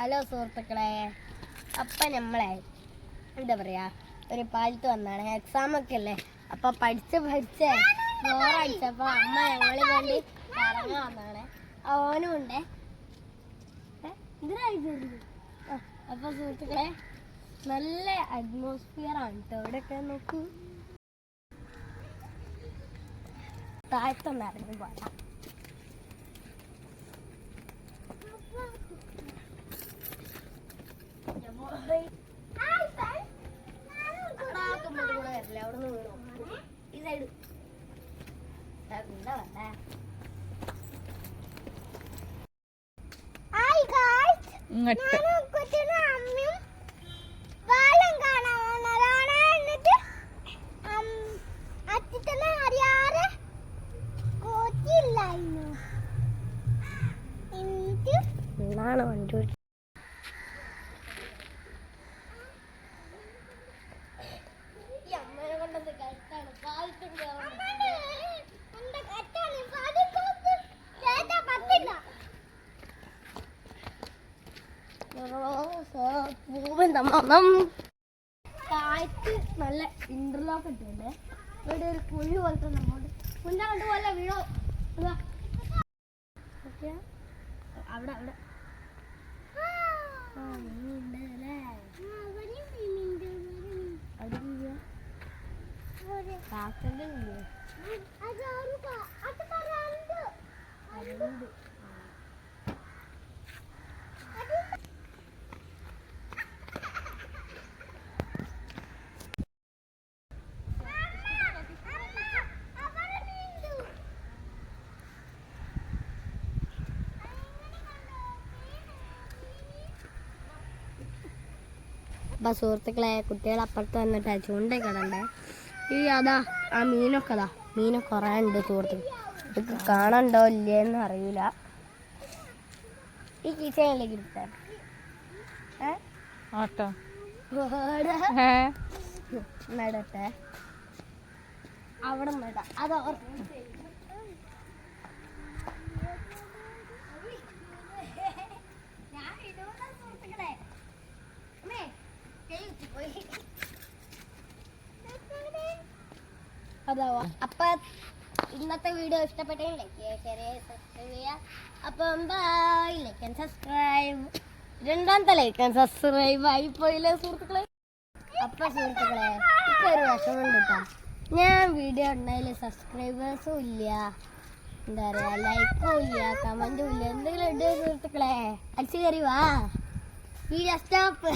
Hello സുഹൃത്തുക്കളെ, അപ്പം നമ്മളെ എന്താ പറയുക, ഒരു പാലത്ത് വന്നാണ്. എക്സാമൊക്കെ അല്ലേ, അപ്പം പഠിച്ച് ബോറടിച്ചപ്പോൾ അമ്മ ഞങ്ങളെ കൊണ്ട് കറങ്ങാൻ വന്നാണ്. ഓനും ഉണ്ട്. അപ്പം സുഹൃത്തുക്കളെ, നല്ല അറ്റ്മോസ്ഫിയറാണ് കേട്ടോ ഇവിടെയൊക്കെ. നോക്കൂ, താഴത്തൊന്ന് ഇറങ്ങി പോരാ. ഈ സൈഡ് എന്താ വേണ്ടേ? വണ്ടി താഴത്ത് നല്ല ഇന്റർലോക്ക് ഇട്ടുണ്ട്. ഇവിടെ ഒരു കുഴി പോലത്തെ നമ്മോട് കുഞ്ഞ കണ്ടു പോലെ വീഴോ. അവിടെ അവിടെ അപ്പം സുഹൃത്തുക്കളെ, കുട്ടികൾ അപ്പുറത്ത് വന്നിട്ട് ചൂണ്ടയൊക്കെ ഇടണ്ടേ. അതാ ആ മീനൊക്കെ മീനൊക്കെ കുറേ ഉണ്ട് സുഹൃത്തുക്കൾ. ഇതൊക്കെ കാണണ്ടോ ഇല്ലേന്ന് അറിയില്ല. ഈ കിച്ചണിലേക്ക് ഇട്ടേ നടട്ടെ, അവിടെ നടാ. അത് അതാവാ. അപ്പൊ ഇന്നത്തെ വീഡിയോ ഇഷ്ടപ്പെട്ടെങ്കിൽ ലൈക്ക് ചെയ്യുക, ഷെയർ ചെയ്യുക, സബ്സ്ക്രൈബ് ചെയ്യുക. അപ്പം ബൈ. Like and subscribe. രണ്ടാമത്തെ ലൈക്ക് ആൻഡ് സബ്സ്ക്രൈബ് ആയിപ്പോയില്ലേ സുഹൃത്തുക്കളെ? അപ്പൊ സുഹൃത്തുക്കളെ, ഇപ്പൊ ഒരു വിഷമമുണ്ട് കേട്ടോ. ഞാൻ വീഡിയോ ഉണ്ടായാലും സബ്സ്ക്രൈബേഴ്സും ഇല്ല, എന്താ പറയാ, ലൈക്കും ഇല്ല, കമന്റും ഇല്ല. എന്തെങ്കിലും ഉണ്ട് സുഹൃത്തുക്കളെ? അടിച്ചു കയറി വാ. Video stop.